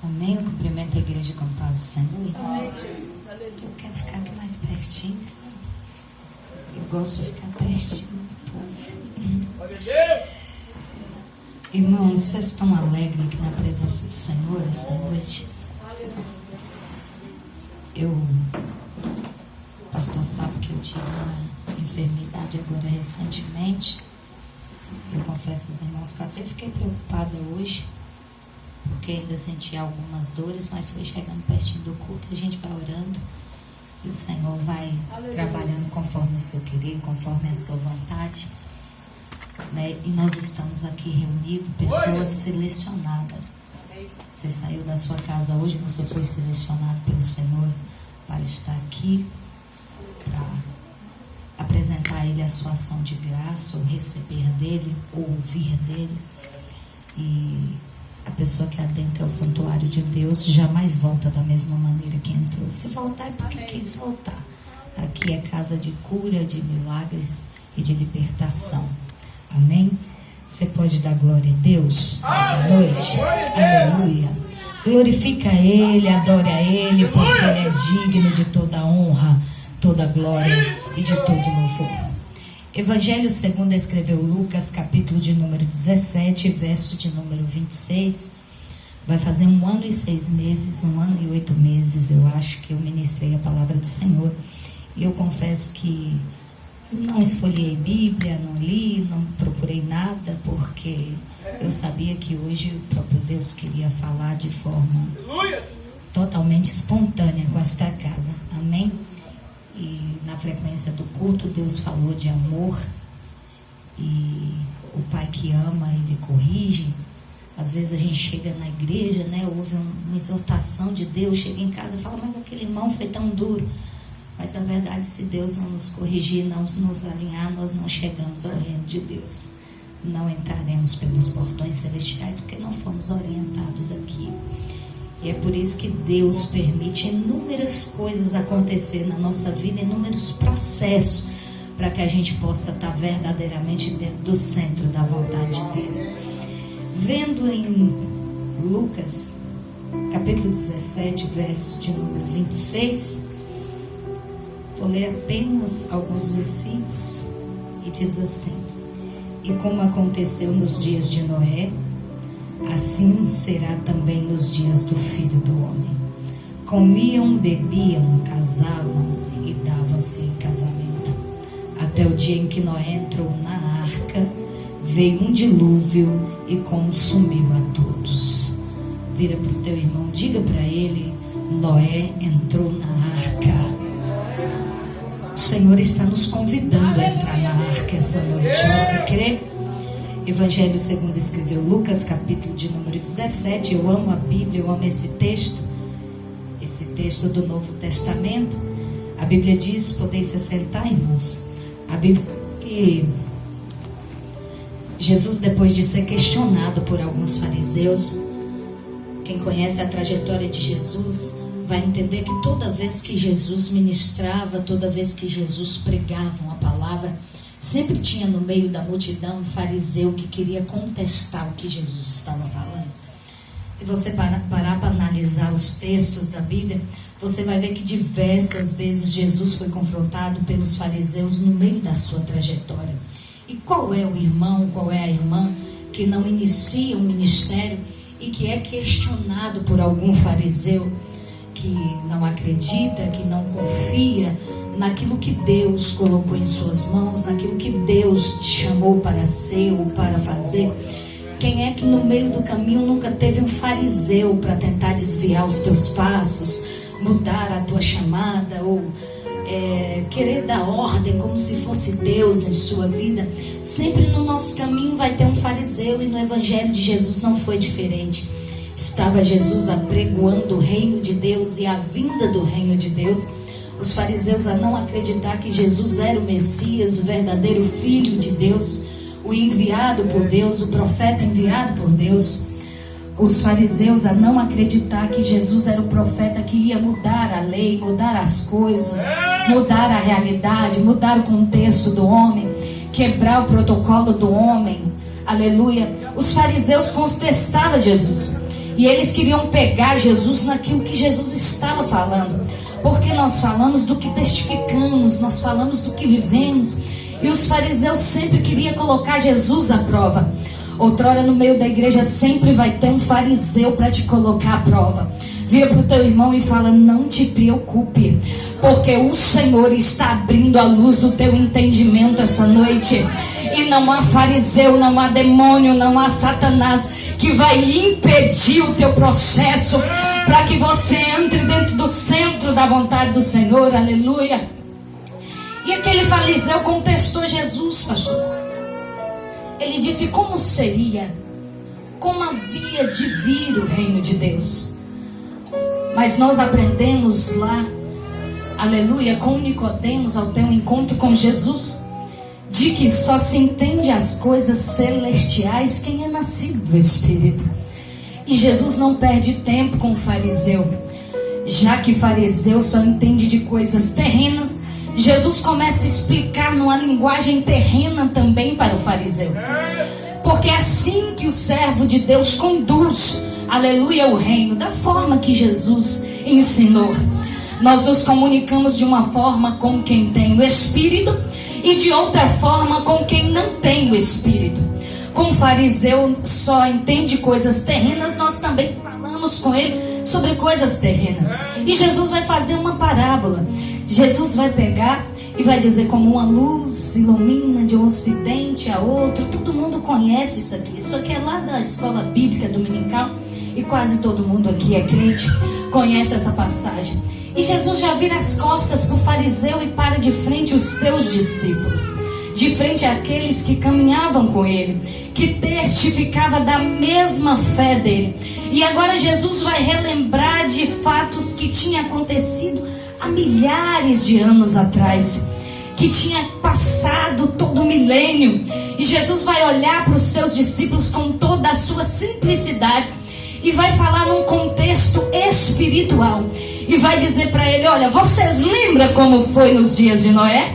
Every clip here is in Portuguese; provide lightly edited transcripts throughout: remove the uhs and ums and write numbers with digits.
Amém? Eu cumprimento a igreja com paz do Senhor. Eu quero ficar aqui mais pertinho, sabe? Eu gosto de ficar pertinho do povo. Irmãos, vocês estão alegres aqui na presença do Senhor essa noite? O pastor sabe que eu tive uma enfermidade agora recentemente. Eu confesso aos irmãos que eu até fiquei preocupada hoje, porque ainda senti algumas dores, mas foi chegando pertinho do culto, a gente vai orando e o Senhor vai trabalhando conforme o seu querer, conforme a sua vontade, né? E nós estamos aqui reunidos, pessoas selecionadas. Você saiu da sua casa hoje, você foi selecionado pelo Senhor para estar aqui, para apresentar a Ele a sua ação de graça, ou receber dEle, ou ouvir dEle. E a pessoa que adentra o santuário de Deus jamais volta da mesma maneira que entrou. Se voltar é porque quis voltar. Aqui é casa de cura, de milagres e de libertação. Amém? Você pode dar glória a Deus essa noite? Aleluia. Glorifica Ele, adore a Ele, porque Ele é digno de toda honra, toda glória e de todo louvor. Evangelho segundo escreveu Lucas, capítulo de número 17, verso de número 26. Vai fazer 1 ano e 6 meses, 1 ano e 8 meses, eu acho que eu ministrei a palavra do Senhor. E eu confesso que não esfolhei Bíblia, não li, não procurei nada, porque eu sabia que hoje o próprio Deus queria falar de forma totalmente espontânea com esta casa. Amém? E na frequência do culto, Deus falou de amor. E o Pai que ama, Ele corrige. Às vezes a gente chega na igreja, né, ouve uma exortação de Deus, chega em casa e fala, mas aquele irmão foi tão duro. Mas a verdade, se Deus não nos corrigir, não nos alinhar, nós não chegamos ao reino de Deus. Não entraremos pelos portões celestiais, porque não fomos orientados aqui. E é por isso que Deus permite inúmeras coisas acontecer na nossa vida, inúmeros processos, para que a gente possa estar verdadeiramente dentro do centro da vontade dele. Vendo em Lucas, capítulo 17, verso de número 26, vou ler apenas alguns versículos, e diz assim: e como aconteceu nos dias de Noé, assim será também nos dias do Filho do Homem. Comiam, bebiam, casavam e davam-se em casamento. Até o dia em que Noé entrou na arca, veio um dilúvio e consumiu a todos. Vira para o teu irmão, diga para ele, Noé entrou na arca. O Senhor está nos convidando a entrar na arca essa noite. Você crê? Evangelho segundo escreveu Lucas, capítulo de número 17. Eu amo a Bíblia, eu amo esse texto do Novo Testamento. A Bíblia diz, podeis se sentar, irmãos. A Bíblia diz que Jesus, depois de ser questionado por alguns fariseus, quem conhece a trajetória de Jesus vai entender que toda vez que Jesus ministrava, toda vez que Jesus pregava uma palavra, sempre tinha no meio da multidão um fariseu que queria contestar o que Jesus estava falando. Se você parar para analisar os textos da Bíblia, você vai ver que diversas vezes Jesus foi confrontado pelos fariseus no meio da sua trajetória. E qual é o irmão, qual é a irmã que não inicia um ministério e que é questionado por algum fariseu que não acredita, que não confia naquilo que Deus colocou em suas mãos, naquilo que Deus te chamou para ser ou para fazer? Quem é que no meio do caminho nunca teve um fariseu para tentar desviar os teus passos, mudar a tua chamada ou querer dar ordem como se fosse Deus em sua vida? Sempre no nosso caminho vai ter um fariseu, e no Evangelho de Jesus não foi diferente. Estava Jesus apregoando o reino de Deus e a vinda do reino de Deus. Os fariseus, a não acreditar que Jesus era o Messias, o verdadeiro Filho de Deus, o enviado por Deus, o profeta enviado por Deus. Os fariseus, a não acreditar que Jesus era o profeta que ia mudar a lei, mudar as coisas, mudar a realidade, mudar o contexto do homem, quebrar o protocolo do homem, Aleluia. Os fariseus contestavam Jesus. E eles queriam pegar Jesus naquilo que Jesus estava falando. Porque nós falamos do que testificamos, nós falamos do que vivemos. E os fariseus sempre queriam colocar Jesus à prova. Outrora no meio da igreja sempre vai ter um fariseu para te colocar à prova. Vira para o teu irmão e fala: não te preocupe, porque o Senhor está abrindo a luz do teu entendimento essa noite. E não há fariseu, não há demônio, não há Satanás que vai impedir o teu processo para que você entre dentro do centro da vontade do Senhor. Aleluia. E aquele fariseu contestou Jesus, pastor. Ele disse: como seria? Como havia de vir o reino de Deus? Mas nós aprendemos lá, aleluia, com Nicodemos ao teu encontro com Jesus, de que só se entende as coisas celestiais quem é nascido do Espírito. E Jesus não perde tempo com o fariseu, já que fariseu só entende de coisas terrenas. Jesus começa a explicar numa linguagem terrena também para o fariseu, porque é assim que o servo de Deus conduz, aleluia, o reino, da forma que Jesus ensinou. Nós nos comunicamos de uma forma com quem tem o Espírito e de outra forma com quem não tem o Espírito. Como o fariseu só entende coisas terrenas, nós também falamos com ele sobre coisas terrenas. E Jesus vai fazer uma parábola. Jesus vai pegar e vai dizer: como uma luz ilumina de um ocidente a outro. Todo mundo conhece isso aqui. Isso aqui é lá da escola bíblica dominical. E quase todo mundo aqui é crente, conhece essa passagem. E Jesus já vira as costas para o fariseu e para de frente os seus discípulos, de frente àqueles que caminhavam com ele, que testificavam da mesma fé dele. E agora Jesus vai relembrar de fatos que tinham acontecido há milhares de anos atrás, que tinha passado todo o milênio. E Jesus vai olhar para os seus discípulos com toda a sua simplicidade e vai falar num contexto espiritual. E vai dizer para ele: olha, vocês lembram como foi nos dias de Noé?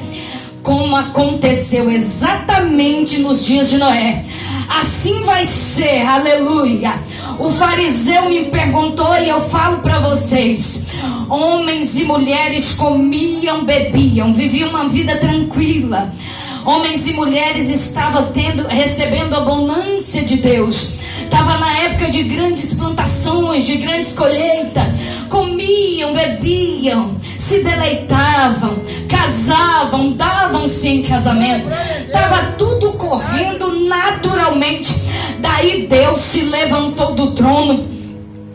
Como aconteceu exatamente nos dias de Noé, assim vai ser, aleluia. O fariseu me perguntou e eu falo para vocês: homens e mulheres comiam, bebiam, viviam uma vida tranquila. Homens e mulheres estavam recebendo a abundância de Deus. Estava na época de grandes plantações, de grandes colheitas. Comiam, bebiam, se deleitavam, casavam, davam-se em casamento. Estava tudo correndo naturalmente. Daí Deus se levantou do trono,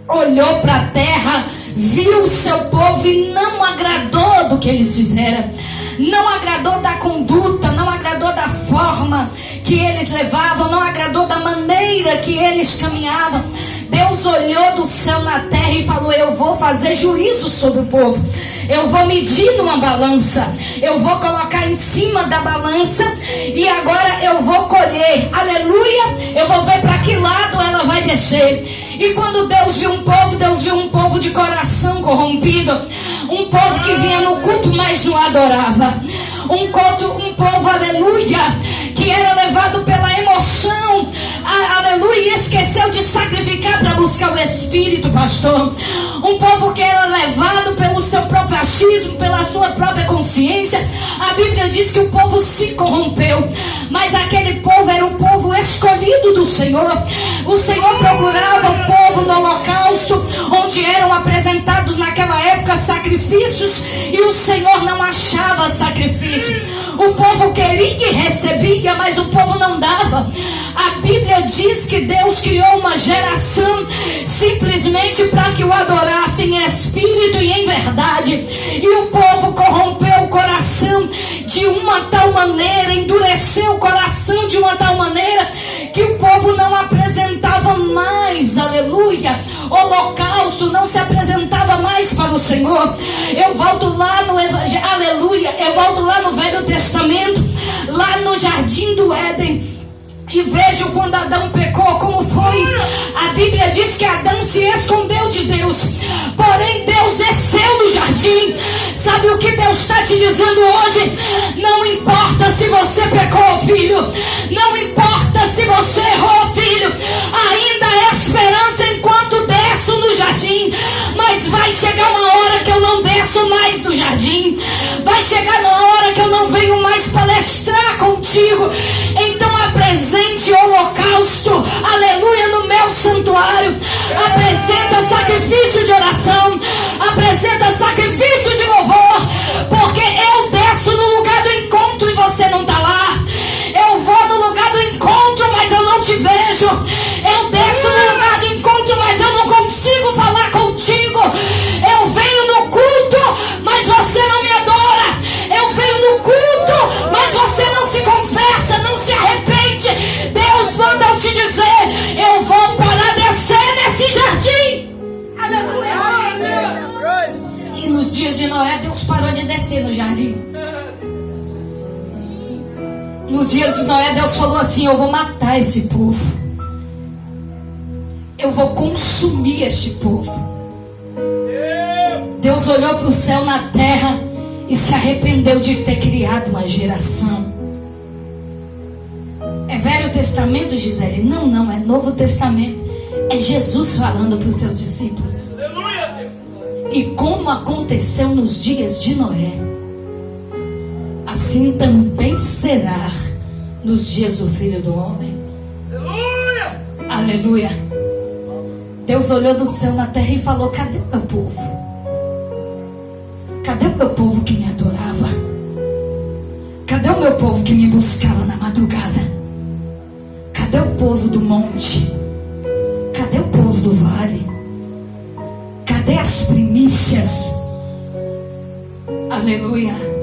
olhou para a terra, viu o seu povo e não agradou do que eles fizeram. Não agradou da conduta, não agradou da forma que eles levavam, não agradou da maneira que eles caminhavam. Deus olhou do céu na terra e falou: eu vou fazer juízo sobre o povo. Eu vou medir numa balança. Eu vou colocar em cima da balança. E agora eu vou colher. Aleluia. Eu vou ver para que lado ela vai descer. E quando Deus viu um povo de coração corrompido. Um povo que vinha no culto, mas não adorava. Um povo, aleluia, que era levado pela emoção, aleluia, e esqueceu de sacrificar para buscar o Espírito, pastor. Um povo que era levado pelo seu próprio achismo, pela sua própria consciência. A Bíblia diz que o povo se corrompeu, mas aquele povo era um povo escolhido do Senhor. O Senhor procurava o povo no holocausto, onde eram apresentados naquela época sacrifícios, e o Senhor não achava sacrifício. O povo queria e recebia, mas o povo não dava. A Bíblia diz que Deus criou uma geração simplesmente para que o adorassem em espírito e em verdade. E o povo corrompeu o coração de uma tal maneira, endureceu o coração de uma tal maneira, que o povo não apresentava mais, aleluia, holocausto, não se apresentava mais para o Senhor. Eu volto lá no Evangelho, aleluia, eu volto lá no Velho Testamento, lá no Jardim do Éden, e vejo quando Adão pecou, como foi. A Bíblia diz que Adão se escondeu de Deus, porém Deus desceu do jardim. Sabe o que Deus está te dizendo hoje? Não importa se você pecou, filho. Não importa Ainda se você errou, filho, ainda há esperança enquanto desço no jardim. Mas vai chegar uma hora que eu não desço mais no jardim. Vai chegar na hora que eu não venho mais palestrar contigo. Então apresente holocausto, aleluia, no meu santuário. Apresenta sacrifício de oração, apresenta sacrifício de louvor, porque eu desço no lugar do encontro e você não está lá. Eu vou no lugar do encontro, mas eu não te vejo. Eu desço no lugar do encontro, mas eu não consigo falar contigo. Eu venho no culto, mas você não me adora. Eu venho no culto, mas você não se confessa, não se arrepende. Deus manda eu te dizer, eu vou para descer nesse jardim. Aleluia. E nos dias de Noé, Deus parou de descer no jardim. Nos dias de Noé, Deus falou assim: eu vou matar esse povo. Eu vou consumir este povo. Deus olhou para o céu, na terra, e se arrependeu de ter criado uma geração. É Velho Testamento, Gisele? Não, não, é Novo Testamento. É Jesus falando para os seus discípulos. E como aconteceu nos dias de Noé, assim também será nos dias do Filho do Homem. Aleluia! Aleluia! Deus olhou do céu, na terra e falou: cadê o meu povo? Cadê o meu povo que me adorava? Cadê o meu povo que me buscava na madrugada? Cadê o povo do monte? Cadê o povo do vale? Cadê as primícias? Aleluia!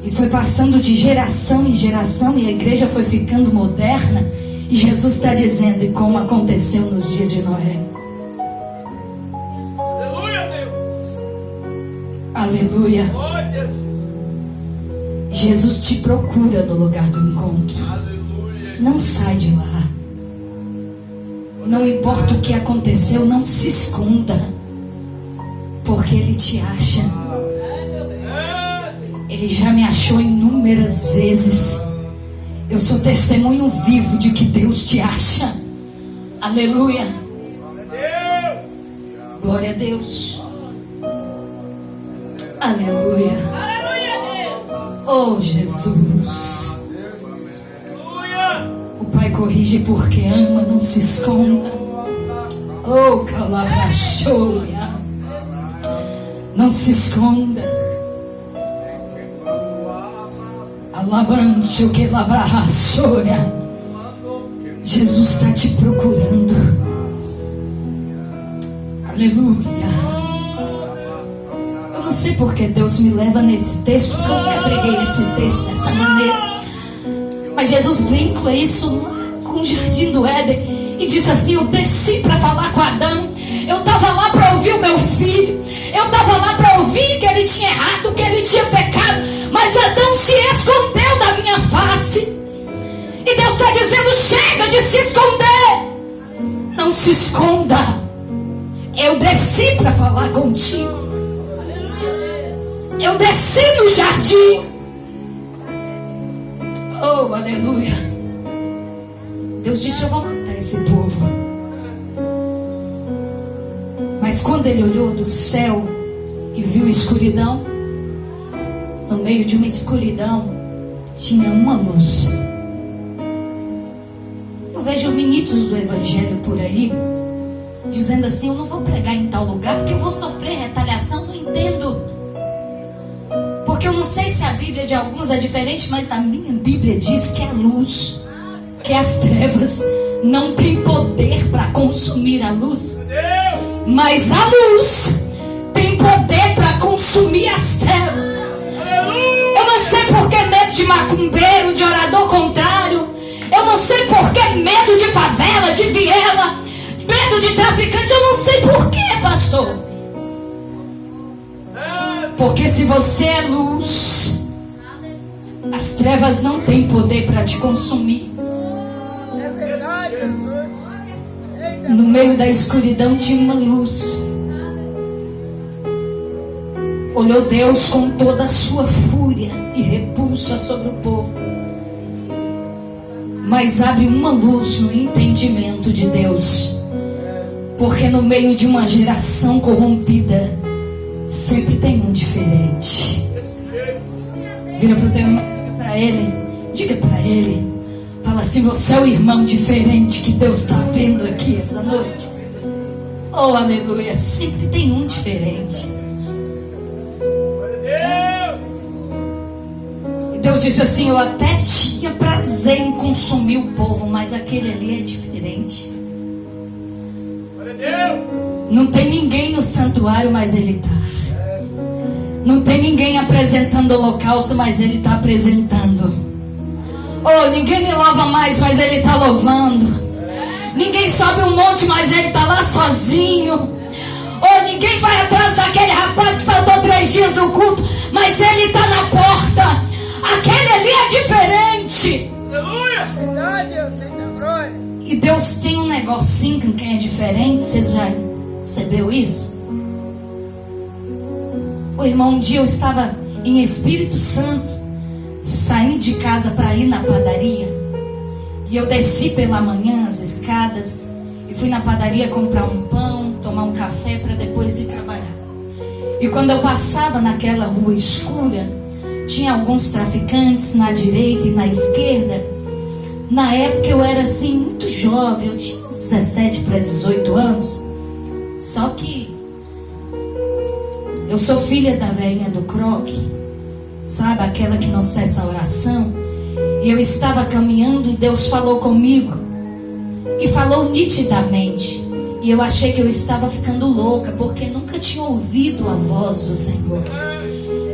E foi passando de geração em geração, e a igreja foi ficando moderna. E Jesus está dizendo: e como aconteceu nos dias de Noé. Aleluia, Deus. Aleluia. Jesus te procura no lugar do encontro. Aleluia. Não sai de lá. Não importa o que aconteceu, não se esconda, porque Ele te acha. Ele já me achou inúmeras vezes. Eu sou testemunho vivo de que Deus te acha. Aleluia. Glória a Deus. Aleluia. Oh, Jesus. O Pai corrige porque ama, não se esconda. Oh, calabrachoia. Não se esconda. Alabrante que labrachoia. Jesus está te procurando. Aleluia. Eu não sei porque Deus me leva nesse texto, porque eu nunca preguei esse texto dessa maneira. Mas Jesus vincula isso lá com o jardim do Éden e diz assim: eu desci para falar com Adão. Eu estava lá para ouvir o meu filho. Eu estava lá para ouvir que ele tinha errado, que ele tinha pecado. Mas Adão se escondeu da minha face. E Deus está dizendo: chega de se esconder. Não se esconda. Eu desci para falar contigo. Eu desci no jardim. Oh, aleluia. Deus disse: eu vou matar esse povo. Mas quando ele olhou do céu e viu escuridão, no meio de uma escuridão tinha uma luz. Eu vejo ministros do evangelho por aí dizendo assim: eu não vou pregar em tal lugar porque eu vou sofrer retaliação. Não entendo, porque eu não sei se a Bíblia de alguns é diferente, mas a minha Bíblia diz que a luz, que as trevas não tem poder para consumir a luz, mas a luz tem poder para consumir as trevas. Eu não sei por que medo de macumbeiro, de orador contrário. Eu não sei por que medo de favela, de viela, medo de traficante. Eu não sei por que, pastor. Porque se você é luz, as trevas não têm poder para te consumir. No meio da escuridão tinha uma luz. Olhou Deus com toda a sua fúria e repulsa sobre o povo. mas abre uma luz no entendimento de Deus. Porque no meio de uma geração corrompida, sempre tem um diferente. Vira para o teu irmão, diga para ele, fala assim: você é o irmão diferente que Deus está vendo aqui essa noite. Oh, aleluia, sempre tem um diferente. E Deus disse assim: eu até tinha prazer em consumir o povo, mas aquele ali é diferente. Não tem ninguém no santuário, mas ele está. Não tem ninguém apresentando holocausto, mas ele está apresentando. Oh, ninguém me louva mais, mas ele está louvando. Ninguém sobe um monte, mas ele está lá sozinho. Oh, ninguém vai atrás daquele rapaz que faltou 3 dias no culto, mas ele está na porta. Aquele ali é diferente. Aleluia! Verdade, Deus, glória. E Deus tem um negocinho com quem é diferente. Você já percebeu isso? O irmão, um dia eu estava em Espírito Santo, saindo de casa para ir na padaria. E eu desci pela manhã as escadas e fui na padaria comprar um pão, tomar um café para depois ir trabalhar. E quando eu passava naquela rua escura, tinha alguns traficantes na direita e na esquerda. Na época eu era assim muito jovem, eu tinha 17 para 18 anos. Só que eu sou filha da velhinha do croque, sabe, aquela que não cessa a oração. E eu estava caminhando e Deus falou comigo, e falou nitidamente. E eu achei que eu estava ficando louca, porque nunca tinha ouvido a voz do Senhor.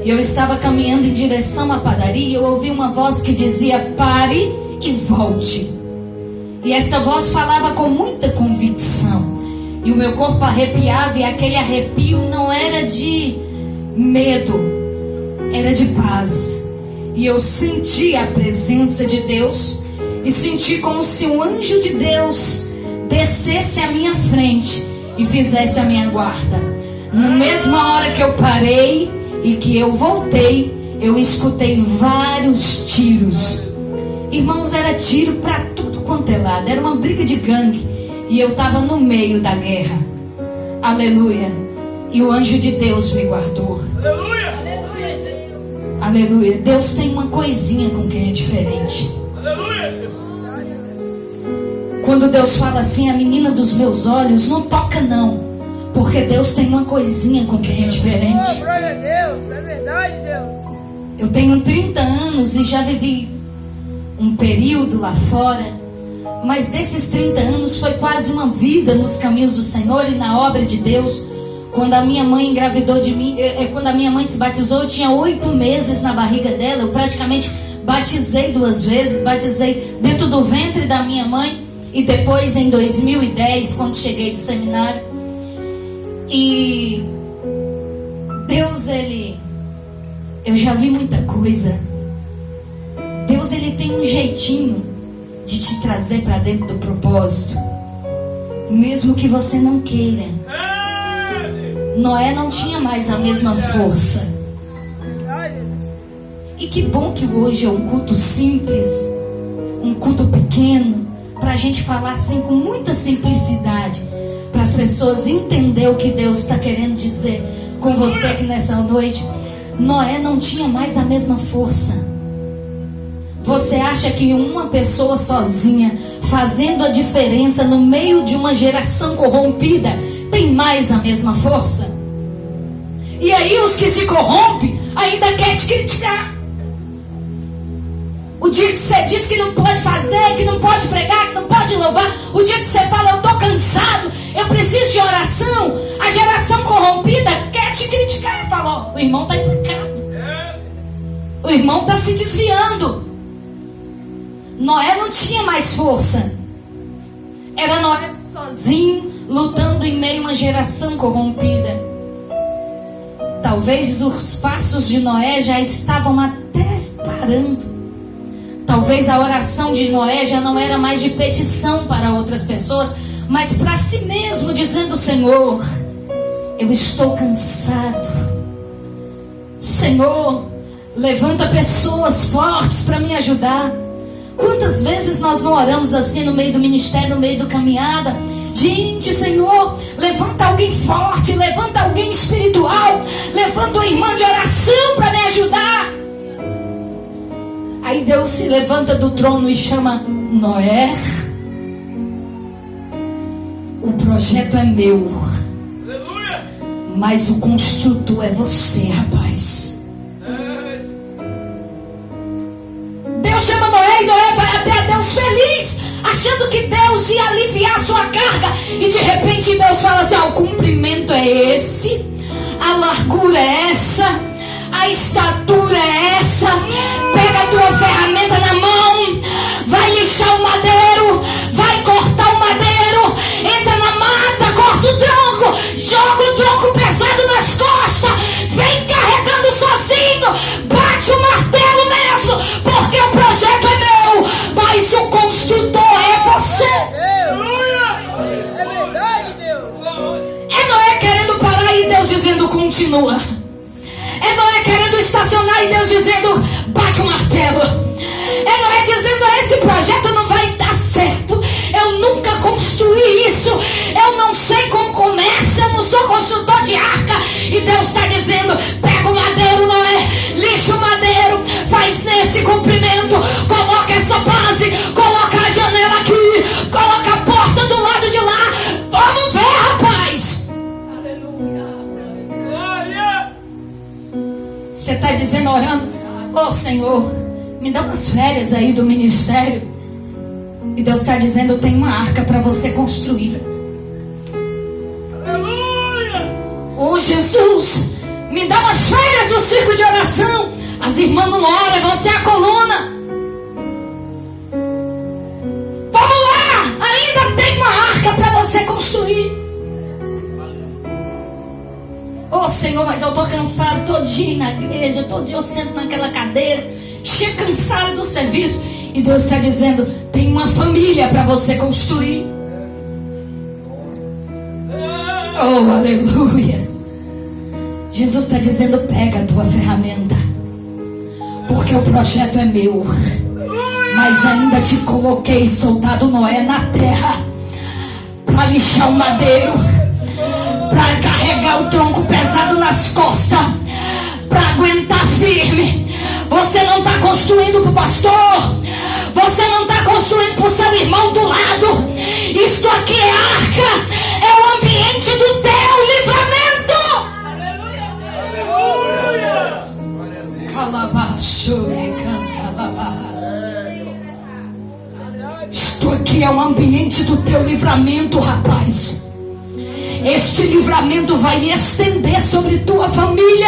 E eu estava caminhando em direção à padaria e eu ouvi uma voz que dizia: pare e volte. E esta voz falava com muita convicção. E o meu corpo arrepiava, e aquele arrepio não era de medo, era de paz. E eu senti a presença de Deus, e senti como se um anjo de Deus descesse à minha frente e fizesse a minha guarda. Na mesma hora que eu parei e que eu voltei, eu escutei vários tiros. Irmãos, era tiro para tudo quanto é lado, era uma briga de gangue. E eu estava no meio da guerra. Aleluia. E o anjo de Deus me guardou. Aleluia. Aleluia. Deus tem uma coisinha com quem é diferente. Aleluia. Quando Deus fala assim: a menina dos meus olhos, não toca não. Porque Deus tem uma coisinha com quem é diferente. Oh, glória a Deus. É verdade, Deus. Eu tenho 30 anos e já vivi um período lá fora. Mas desses 30 anos foi quase uma vida nos caminhos do Senhor e na obra de Deus. Quando a minha mãe engravidou de mim, quando a minha mãe se batizou, eu tinha 8 meses na barriga dela. Eu praticamente batizei 2 vezes. Batizei dentro do ventre da minha mãe e depois em 2010, quando cheguei do seminário. E Deus, eu já vi muita coisa. Deus, ele tem um jeitinho de te trazer para dentro do propósito, mesmo que você não queira. Noé não tinha mais a mesma força. E que bom que hoje é um culto simples, um culto pequeno, para a gente falar assim com muita simplicidade, para as pessoas entenderem o que Deus está querendo dizer com você aqui nessa noite. Noé não tinha mais a mesma força. Você acha que uma pessoa sozinha, fazendo a diferença no meio de uma geração corrompida, tem mais a mesma força? E aí os que se corrompem ainda querem te criticar. O dia que você diz que não pode fazer, que não pode pregar, que não pode louvar, o dia que você fala: eu estou cansado, eu preciso de oração, a geração corrompida quer te criticar. E fala: ó, o irmão está em pecado, o irmão está se desviando. Noé não tinha mais força. Era Noé sozinho, lutando em meio a uma geração corrompida. Talvez os passos de Noé já estavam até parando. Talvez a oração de Noé já não era mais de petição para outras pessoas, mas para si mesmo, dizendo: Senhor, eu estou cansado. Senhor, levanta pessoas fortes para me ajudar. Quantas vezes nós não oramos assim no meio do ministério, no meio da caminhada? Gente, Senhor, levanta alguém forte, levanta alguém espiritual, levanta uma irmã de oração para me ajudar. Aí Deus se levanta do trono e chama Noé. O projeto é meu, mas o construtor é você, rapaz. Deus chama Noé e Noé vai até Deus feliz, achando que Deus ia aliviar a sua carga. E de repente Deus fala assim: o comprimento é esse, a largura é essa, a estatura é essa. Pega a tua ferramenta na mão, vai lixar o madeiro, vai cortar o madeiro, entra na mata, corta o tronco, joga o tronco pesado nas costas, vem carregando sozinho, bate o martelo mesmo, porque o projeto é meu, mas o construtor é você. É verdade, Deus. É Noé querendo parar e Deus dizendo continua. É Noé querendo estacionar e Deus dizendo bate o martelo. É Noé dizendo esse projeto não vai dar certo, eu nunca construí isso, eu não sei como começa, eu não sou construtor de arca. E Deus está dizendo: pega o madeiro, Noé, lixa o madeiro, faz nesse comprimento, coloca essa base, coloca a janela aqui, coloca a porta do lado de lá. Vamos ver, rapaz. Você está dizendo, orando: Senhor, me dá umas férias aí do ministério. E Deus está dizendo: eu tenho uma arca para você construir. Jesus, me dá umas férias do circo de oração. As irmãs não oram, você é a coluna. Vamos lá, ainda tem uma arca para você construir. Senhor, mas eu estou cansado todo dia na igreja, todo dia eu sento naquela cadeira, cheio cansado do serviço. E Deus está dizendo: tem uma família para você construir. Aleluia. Jesus está dizendo: pega a tua ferramenta, porque o projeto é meu, mas ainda te coloquei, soldado Noé, na terra para lixar o madeiro, para carregar o tronco pesado nas costas, para aguentar firme. Você não está construindo para o pastor, você não está construindo para o seu irmão do lado. Isto aqui é arca, é o ambiente do teu livramento. Isto aqui é o ambiente do teu livramento, rapaz. Este livramento vai estender sobre tua família.